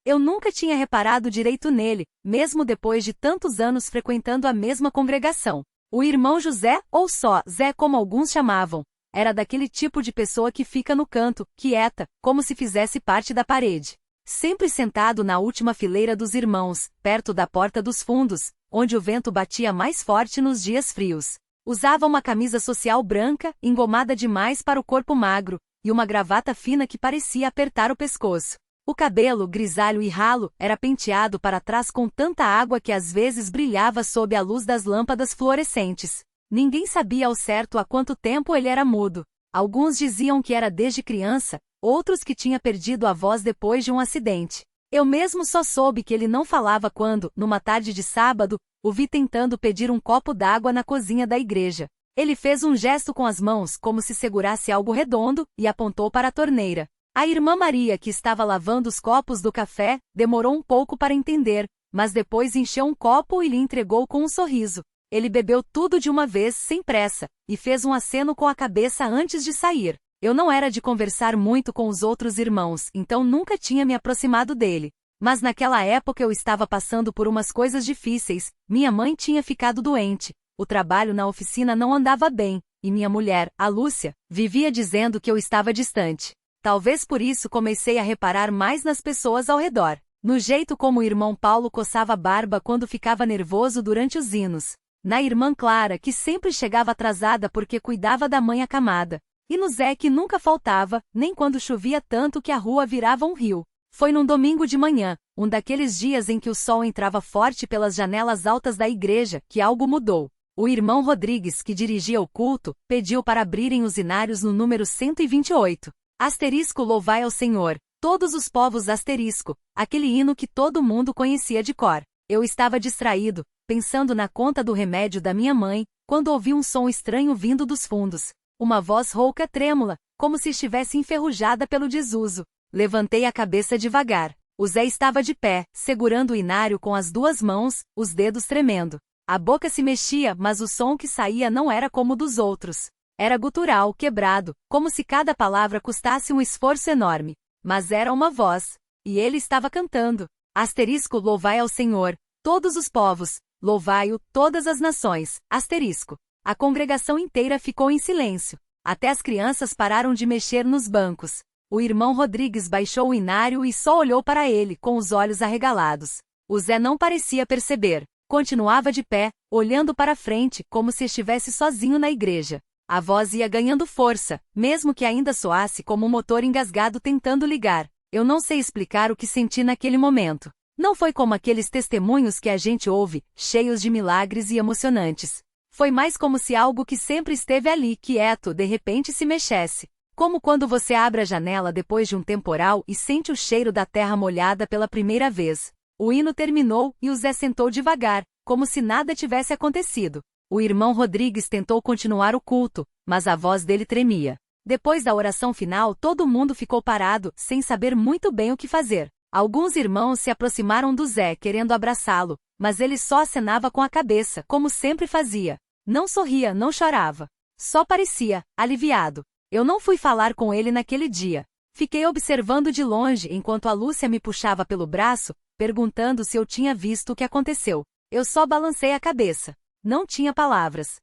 Eu nunca tinha reparado direito nele, mesmo depois de tantos anos frequentando a mesma congregação. O irmão José, ou só Zé como alguns chamavam, era daquele tipo de pessoa que fica no canto, quieta, como se fizesse parte da parede. Sempre sentado na última fileira dos irmãos, perto da porta dos fundos, onde o vento batia mais forte nos dias frios. Usava uma camisa social branca, engomada demais para o corpo magro, e uma gravata fina que parecia apertar o pescoço. O cabelo, grisalho e ralo, era penteado para trás com tanta água que às vezes brilhava sob a luz das lâmpadas fluorescentes. Ninguém sabia ao certo há quanto tempo ele era mudo. Alguns diziam que era desde criança, outros que tinha perdido a voz depois de um acidente. Eu mesmo só soube que ele não falava quando, numa tarde de sábado, o vi tentando pedir um copo d'água na cozinha da igreja. Ele fez um gesto com as mãos como se segurasse algo redondo e apontou para a torneira. A irmã Maria, que estava lavando os copos do café, demorou um pouco para entender, mas depois encheu um copo e lhe entregou com um sorriso. Ele bebeu tudo de uma vez, sem pressa, e fez um aceno com a cabeça antes de sair. Eu não era de conversar muito com os outros irmãos, então nunca tinha me aproximado dele. Mas naquela época eu estava passando por umas coisas difíceis, minha mãe tinha ficado doente, o trabalho na oficina não andava bem, e minha mulher, a Lúcia, vivia dizendo que eu estava distante. Talvez por isso comecei a reparar mais nas pessoas ao redor, no jeito como o irmão Paulo coçava a barba quando ficava nervoso durante os hinos, na irmã Clara, que sempre chegava atrasada porque cuidava da mãe acamada, e no Zé, que nunca faltava, nem quando chovia tanto que a rua virava um rio. Foi num domingo de manhã, um daqueles dias em que o sol entrava forte pelas janelas altas da igreja, que algo mudou. O irmão Rodrigues, que dirigia o culto, pediu para abrirem os inários no número 128. Asterisco louvai ao Senhor, todos os povos asterisco, aquele hino que todo mundo conhecia de cor. Eu estava distraído, pensando na conta do remédio da minha mãe, quando ouvi um som estranho vindo dos fundos. Uma voz rouca trêmula, como se estivesse enferrujada pelo desuso. Levantei a cabeça devagar. O Zé estava de pé, segurando o inário com as duas mãos, os dedos tremendo. A boca se mexia, mas o som que saía não era como o dos outros. Era gutural, quebrado, como se cada palavra custasse um esforço enorme. Mas era uma voz. E ele estava cantando. Asterisco louvai ao Senhor, todos os povos, louvai-o, todas as nações, asterisco. A congregação inteira ficou em silêncio. Até as crianças pararam de mexer nos bancos. O irmão Rodrigues baixou o inário e só olhou para ele, com os olhos arregalados. O Zé não parecia perceber. Continuava de pé, olhando para frente, como se estivesse sozinho na igreja. A voz ia ganhando força, mesmo que ainda soasse como um motor engasgado tentando ligar. Eu não sei explicar o que senti naquele momento. Não foi como aqueles testemunhos que a gente ouve, cheios de milagres e emocionantes. Foi mais como se algo que sempre esteve ali, quieto, de repente se mexesse. Como quando você abre a janela depois de um temporal e sente o cheiro da terra molhada pela primeira vez. O hino terminou e o Zé sentou devagar, como se nada tivesse acontecido. O irmão Rodrigues tentou continuar o culto, mas a voz dele tremia. Depois da oração final, todo mundo ficou parado, sem saber muito bem o que fazer. Alguns irmãos se aproximaram do Zé querendo abraçá-lo, mas ele só acenava com a cabeça, como sempre fazia. Não sorria, não chorava. Só parecia aliviado. Eu não fui falar com ele naquele dia. Fiquei observando de longe enquanto a Lúcia me puxava pelo braço, perguntando se eu tinha visto o que aconteceu. Eu só balancei a cabeça. Não tinha palavras.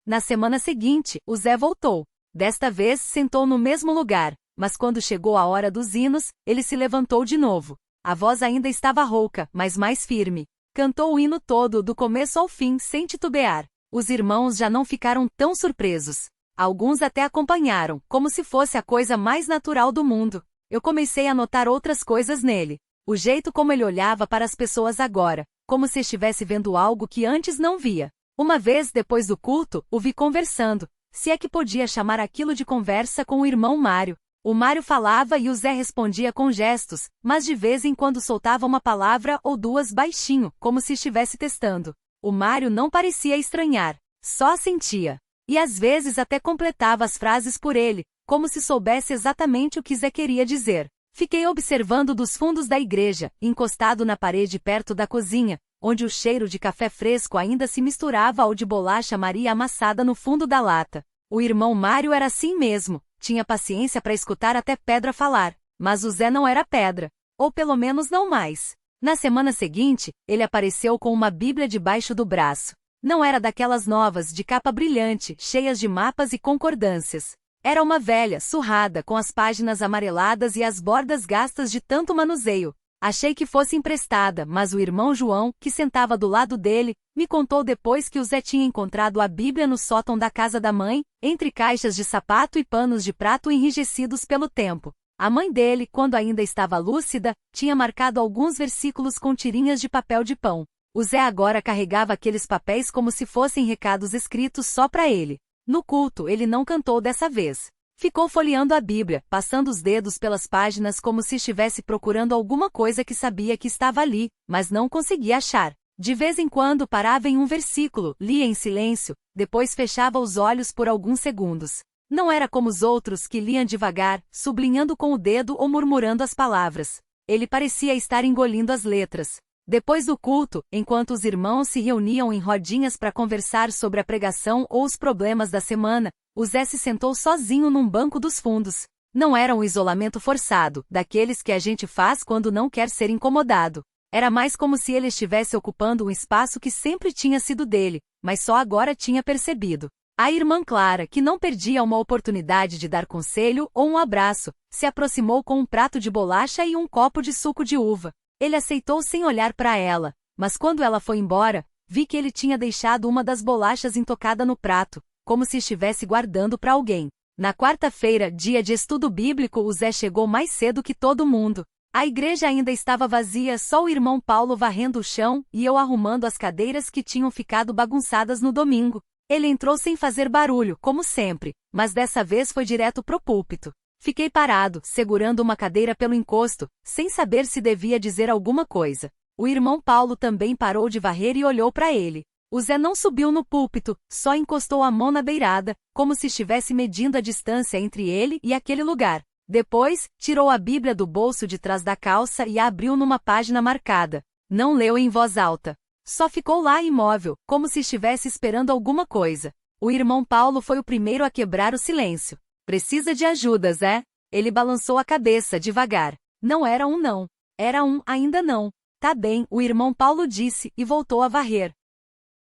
Na semana seguinte, o Zé voltou. Desta vez sentou no mesmo lugar, mas quando chegou a hora dos hinos, ele se levantou de novo. A voz ainda estava rouca, mas mais firme. Cantou o hino todo, do começo ao fim, sem titubear. Os irmãos já não ficaram tão surpresos. Alguns até acompanharam, como se fosse a coisa mais natural do mundo. Eu comecei a notar outras coisas nele. O jeito como ele olhava para as pessoas agora, como se estivesse vendo algo que antes não via. Uma vez depois do culto, o vi conversando, se é que podia chamar aquilo de conversa, com o irmão Mário. O Mário falava e o Zé respondia com gestos, mas de vez em quando soltava uma palavra ou duas baixinho, como se estivesse testando. O Mário não parecia estranhar, só assentia. E às vezes até completava as frases por ele, como se soubesse exatamente o que Zé queria dizer. Fiquei observando dos fundos da igreja, encostado na parede perto da cozinha, onde o cheiro de café fresco ainda se misturava ao de bolacha Maria amassada no fundo da lata. O irmão Mário era assim mesmo, tinha paciência para escutar até pedra falar, mas o Zé não era pedra. ou pelo menos não mais. Na semana seguinte, ele apareceu com uma Bíblia debaixo do braço. Não era daquelas novas, de capa brilhante, cheias de mapas e concordâncias. Era uma velha, surrada, com as páginas amareladas e as bordas gastas de tanto manuseio. Achei que fosse emprestada, mas o irmão João, que sentava do lado dele, me contou depois que o Zé tinha encontrado a Bíblia no sótão da casa da mãe, entre caixas de sapato e panos de prato enrijecidos pelo tempo. A mãe dele, quando ainda estava lúcida, tinha marcado alguns versículos com tirinhas de papel de pão. O Zé agora carregava aqueles papéis como se fossem recados escritos só para ele. No culto, ele não cantou dessa vez. Ficou folheando a Bíblia, passando os dedos pelas páginas como se estivesse procurando alguma coisa que sabia que estava ali, mas não conseguia achar. De vez em quando parava em um versículo, lia em silêncio, depois fechava os olhos por alguns segundos. Não era como os outros que liam devagar, sublinhando com o dedo ou murmurando as palavras. Ele parecia estar engolindo as letras. Depois do culto, enquanto os irmãos se reuniam em rodinhas para conversar sobre a pregação ou os problemas da semana, o Zé se sentou sozinho num banco dos fundos. Não era um isolamento forçado, daqueles que a gente faz quando não quer ser incomodado. Era mais como se ele estivesse ocupando um espaço que sempre tinha sido dele, mas só agora tinha percebido. A irmã Clara, que não perdia uma oportunidade de dar conselho ou um abraço, se aproximou com um prato de bolacha e um copo de suco de uva. Ele aceitou sem olhar para ela, mas quando ela foi embora, vi que ele tinha deixado uma das bolachas intocada no prato, como se estivesse guardando para alguém. Na quarta-feira, dia de estudo bíblico, o Zé chegou mais cedo que todo mundo. A igreja ainda estava vazia, só o irmão Paulo varrendo o chão e eu arrumando as cadeiras que tinham ficado bagunçadas no domingo. Ele entrou sem fazer barulho, como sempre, mas dessa vez foi direto pro púlpito. Fiquei parado, segurando uma cadeira pelo encosto, sem saber se devia dizer alguma coisa. O irmão Paulo também parou de varrer e olhou para ele. O Zé não subiu no púlpito, só encostou a mão na beirada, como se estivesse medindo a distância entre ele e aquele lugar. Depois, tirou a Bíblia do bolso de trás da calça e a abriu numa página marcada. Não leu em voz alta. Só ficou lá imóvel, como se estivesse esperando alguma coisa. O irmão Paulo foi o primeiro a quebrar o silêncio. Precisa de ajuda, Zé? Ele balançou a cabeça devagar. Não era um não. Era um ainda não. Tá bem, o irmão Paulo disse e voltou a varrer.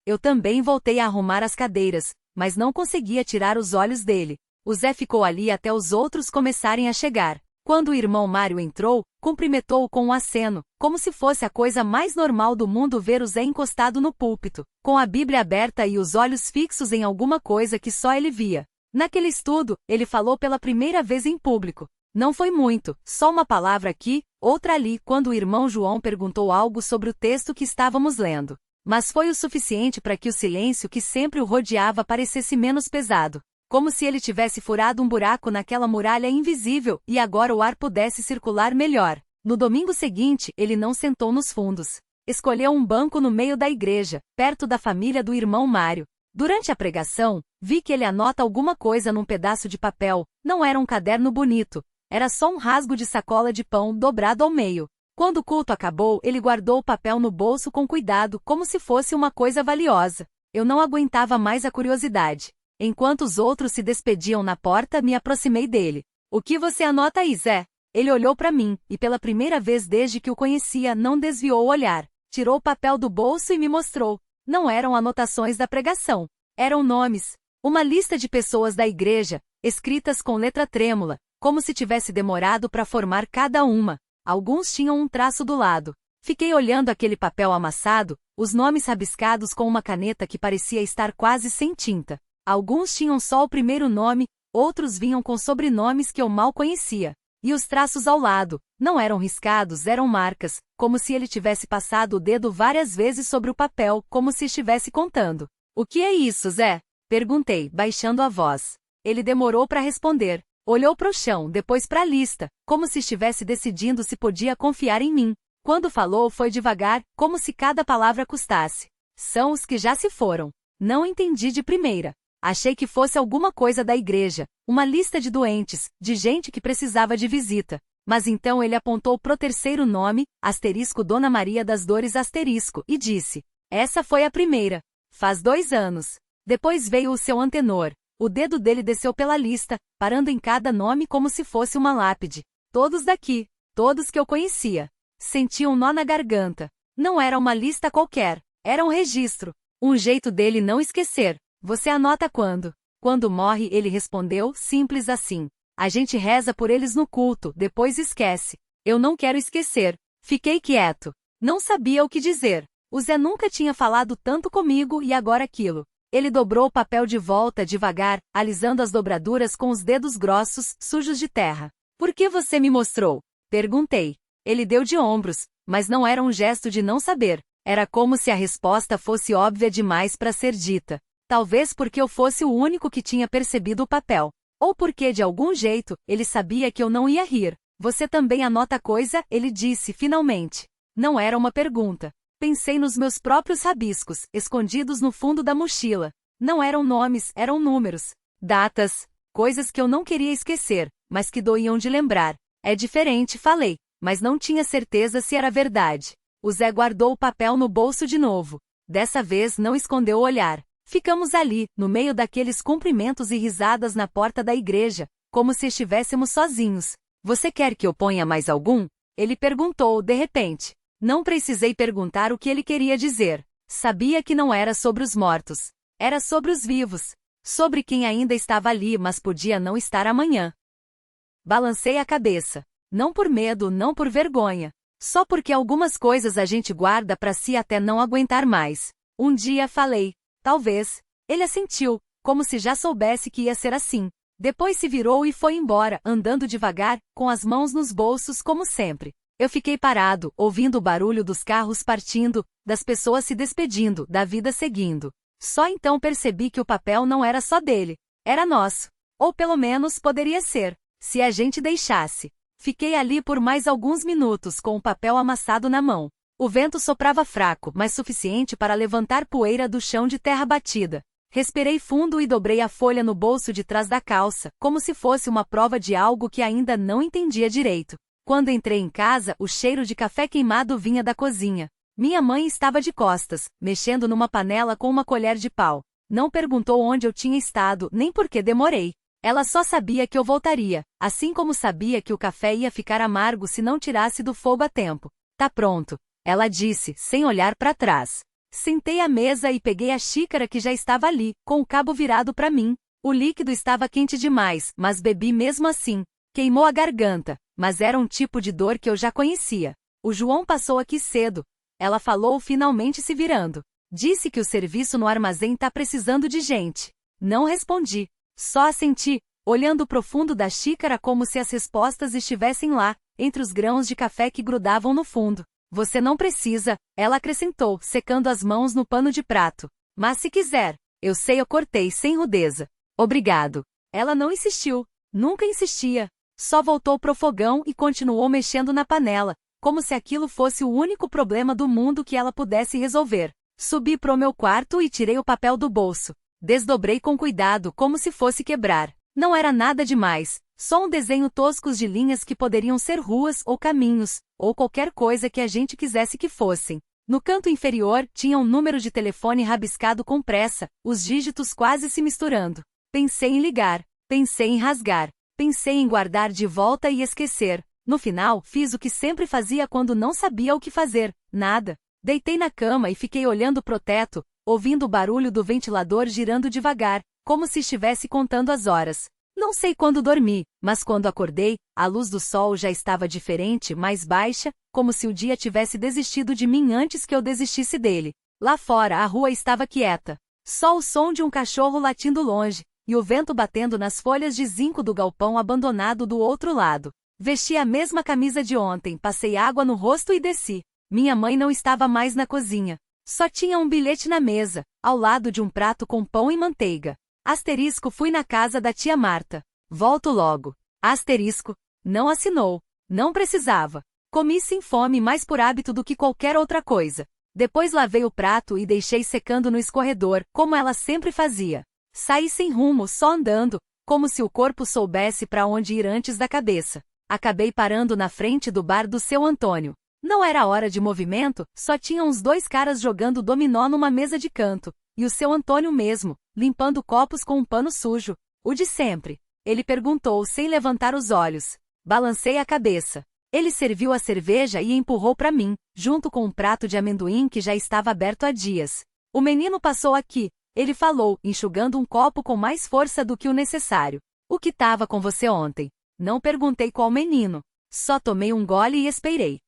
Eu também voltei a arrumar as cadeiras, mas não conseguia tirar os olhos dele. O Zé ficou ali até os outros começarem a chegar. Quando o irmão Mário entrou, cumprimentou-o com um aceno, como se fosse a coisa mais normal do mundo ver o Zé encostado no púlpito, com a Bíblia aberta e os olhos fixos em alguma coisa que só ele via. Naquele estudo, ele falou pela primeira vez em público. Não foi muito, só uma palavra aqui, outra ali, quando o irmão João perguntou algo sobre o texto que estávamos lendo. Mas foi o suficiente para que o silêncio que sempre o rodeava parecesse menos pesado. Como se ele tivesse furado um buraco naquela muralha invisível e agora o ar pudesse circular melhor. No domingo seguinte, ele não sentou nos fundos. Escolheu um banco no meio da igreja, perto da família do irmão Mário. Durante a pregação, vi que ele anota alguma coisa num pedaço de papel. Não era um caderno bonito, era só um rasgo de sacola de pão dobrado ao meio. Quando o culto acabou, ele guardou o papel no bolso com cuidado, como se fosse uma coisa valiosa. Eu não aguentava mais a curiosidade. Enquanto os outros se despediam na porta, me aproximei dele. O que você anota aí, Zé? Ele olhou para mim, e pela primeira vez desde que o conhecia, não desviou o olhar. Tirou o papel do bolso e me mostrou. Não eram anotações da pregação. Eram nomes. Uma lista de pessoas da igreja, escritas com letra trêmula, como se tivesse demorado para formar cada uma. Alguns tinham um traço do lado. Fiquei olhando aquele papel amassado, os nomes rabiscados com uma caneta que parecia estar quase sem tinta. Alguns tinham só o primeiro nome, outros vinham com sobrenomes que eu mal conhecia. E os traços ao lado, não eram riscados, eram marcas, como se ele tivesse passado o dedo várias vezes sobre o papel, como se estivesse contando. O que é isso, Zé? Perguntei, baixando a voz. Ele demorou para responder. Olhou para o chão, depois para a lista, como se estivesse decidindo se podia confiar em mim. Quando falou, foi devagar, como se cada palavra custasse. São os que já se foram. Não entendi de primeira. Achei que fosse alguma coisa da igreja, uma lista de doentes, de gente que precisava de visita. Mas então ele apontou pro terceiro nome, asterisco Dona Maria das Dores asterisco, e disse: essa foi a primeira. Faz 2 anos. Depois veio o seu antenor. O dedo dele desceu pela lista, parando em cada nome como se fosse uma lápide. Todos daqui. Todos que eu conhecia. Senti um nó na garganta. Não era uma lista qualquer. Era um registro. Um jeito dele não esquecer. Você anota quando? Quando morre, ele respondeu, simples assim. A gente reza por eles no culto, depois esquece. Eu não quero esquecer. Fiquei quieto. Não sabia o que dizer. O Zé nunca tinha falado tanto comigo e agora aquilo. Ele dobrou o papel de volta devagar, alisando as dobraduras com os dedos grossos, sujos de terra. Por que você me mostrou? Perguntei. Ele deu de ombros, mas não era um gesto de não saber. Era como se a resposta fosse óbvia demais para ser dita. Talvez porque eu fosse o único que tinha percebido o papel. Ou porque, de algum jeito, ele sabia que eu não ia rir. Você também anota coisa? Ele disse, finalmente. Não era uma pergunta. Pensei nos meus próprios rabiscos, escondidos no fundo da mochila. Não eram nomes, eram números. Datas. Coisas que eu não queria esquecer, mas que doíam de lembrar. É diferente, falei, mas não tinha certeza se era verdade. O Zé guardou o papel no bolso de novo. Dessa vez não escondeu o olhar. Ficamos ali, no meio daqueles cumprimentos e risadas na porta da igreja, como se estivéssemos sozinhos. Você quer que eu ponha mais algum? Ele perguntou, de repente. Não precisei perguntar o que ele queria dizer. Sabia que não era sobre os mortos. Era sobre os vivos. Sobre quem ainda estava ali, mas podia não estar amanhã. Balancei a cabeça. Não por medo, não por vergonha. Só porque algumas coisas a gente guarda para si até não aguentar mais. Um dia falei. Talvez. Ele assentiu, como se já soubesse que ia ser assim. Depois se virou e foi embora, andando devagar, com as mãos nos bolsos como sempre. Eu fiquei parado, ouvindo o barulho dos carros partindo, das pessoas se despedindo, da vida seguindo. Só então percebi que o papel não era só dele. Era nosso. Ou pelo menos poderia ser, se a gente deixasse. Fiquei ali por mais alguns minutos com o papel amassado na mão. O vento soprava fraco, mas suficiente para levantar poeira do chão de terra batida. Respirei fundo e dobrei a folha no bolso de trás da calça, como se fosse uma prova de algo que ainda não entendia direito. Quando entrei em casa, o cheiro de café queimado vinha da cozinha. Minha mãe estava de costas, mexendo numa panela com uma colher de pau. Não perguntou onde eu tinha estado, nem por que demorei. Ela só sabia que eu voltaria, assim como sabia que o café ia ficar amargo se não tirasse do fogo a tempo. Tá pronto. Ela disse, sem olhar para trás. Sentei à mesa e peguei a xícara que já estava ali, com o cabo virado para mim. O líquido estava quente demais, mas bebi mesmo assim. Queimou a garganta, mas era um tipo de dor que eu já conhecia. O João passou aqui cedo. Ela falou finalmente se virando. Disse que o serviço no armazém tá precisando de gente. Não respondi. Só assenti, olhando o profundo da xícara como se as respostas estivessem lá, entre os grãos de café que grudavam no fundo. Você não precisa, ela acrescentou, secando as mãos no pano de prato. Mas se quiser. Eu sei, eu cortei sem rudeza. Obrigado. Ela não insistiu. Nunca insistia. Só voltou pro fogão e continuou mexendo na panela, como se aquilo fosse o único problema do mundo que ela pudesse resolver. Subi pro meu quarto e tirei o papel do bolso. Desdobrei com cuidado, como se fosse quebrar. Não era nada demais. Só um desenho tosco de linhas que poderiam ser ruas ou caminhos, ou qualquer coisa que a gente quisesse que fossem. No canto inferior, tinha um número de telefone rabiscado com pressa, os dígitos quase se misturando. Pensei em ligar, pensei em rasgar, pensei em guardar de volta e esquecer. No final, fiz o que sempre fazia quando não sabia o que fazer, nada. Deitei na cama e fiquei olhando pro teto, ouvindo o barulho do ventilador girando devagar, como se estivesse contando as horas. Não sei quando dormi, mas quando acordei, a luz do sol já estava diferente, mais baixa, como se o dia tivesse desistido de mim antes que eu desistisse dele. Lá fora a rua estava quieta. Só o som de um cachorro latindo longe, e o vento batendo nas folhas de zinco do galpão abandonado do outro lado. Vesti a mesma camisa de ontem, passei água no rosto e desci. Minha mãe não estava mais na cozinha. Só tinha um bilhete na mesa, ao lado de um prato com pão e manteiga. Asterisco, fui na casa da tia Marta. Volto logo. Asterisco. Não assinou. Não precisava. Comi sem fome mais por hábito do que qualquer outra coisa. Depois lavei o prato e deixei secando no escorredor, como ela sempre fazia. Saí sem rumo, só andando, como se o corpo soubesse para onde ir antes da cabeça. Acabei parando na frente do bar do seu Antônio. Não era hora de movimento, só tinha uns dois caras jogando dominó numa mesa de canto. E o seu Antônio mesmo, limpando copos com um pano sujo. O de sempre. Ele perguntou sem levantar os olhos. Balancei a cabeça. Ele serviu a cerveja e empurrou para mim, junto com um prato de amendoim que já estava aberto há dias. O menino passou aqui, ele falou, enxugando um copo com mais força do que o necessário. O que estava com você ontem? Não perguntei qual menino. Só tomei um gole e esperei.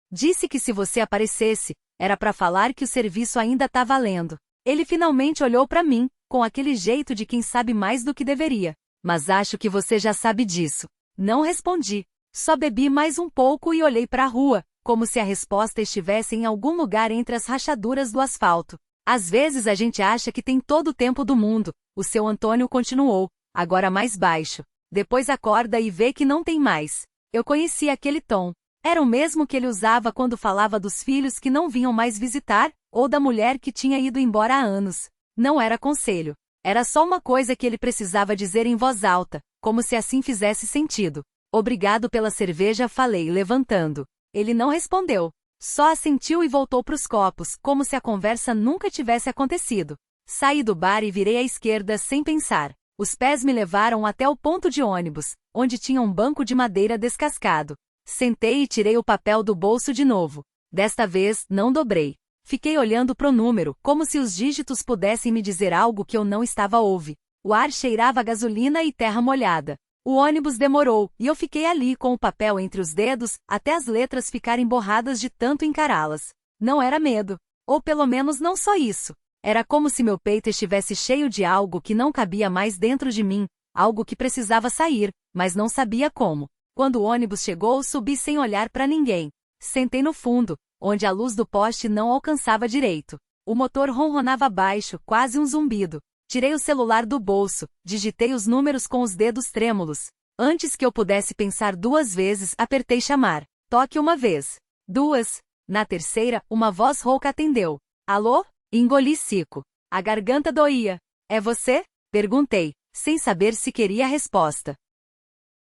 Disse que se você aparecesse, era para falar que o serviço ainda tá valendo. Ele finalmente olhou para mim, com aquele jeito de quem sabe mais do que deveria. Mas acho que você já sabe disso. Não respondi. Só bebi mais um pouco e olhei para a rua, como se a resposta estivesse em algum lugar entre as rachaduras do asfalto. Às vezes a gente acha que tem todo o tempo do mundo, o seu Antônio continuou, agora mais baixo. Depois acorda e vê que não tem mais. Eu conheci aquele tom. Era o mesmo que ele usava quando falava dos filhos que não vinham mais visitar, ou da mulher que tinha ido embora há anos. Não era conselho. Era só uma coisa que ele precisava dizer em voz alta, como se assim fizesse sentido. Obrigado pela cerveja, falei, levantando. Ele não respondeu. Só assentiu e voltou para os copos, como se a conversa nunca tivesse acontecido. Saí do bar e virei à esquerda sem pensar. Os pés me levaram até o ponto de ônibus, onde tinha um banco de madeira descascado. Sentei e tirei o papel do bolso de novo. Desta vez, não dobrei. Fiquei olhando pro número, como se os dígitos pudessem me dizer algo que eu não estava ouvindo. O ar cheirava a gasolina e terra molhada. O ônibus demorou, e eu fiquei ali com o papel entre os dedos, até as letras ficarem borradas de tanto encará-las. Não era medo. Ou pelo menos não só isso. Era como se meu peito estivesse cheio de algo que não cabia mais dentro de mim, algo que precisava sair, mas não sabia como. Quando o ônibus chegou, subi sem olhar para ninguém. Sentei no fundo, onde a luz do poste não alcançava direito. O motor ronronava baixo, quase um zumbido. Tirei o celular do bolso, digitei os números com os dedos trêmulos. Antes que eu pudesse pensar duas vezes, apertei chamar. Toque uma vez. Duas. Na terceira, uma voz rouca atendeu. Alô? Engoli seco. A garganta doía. É você? Perguntei, sem saber se queria a resposta.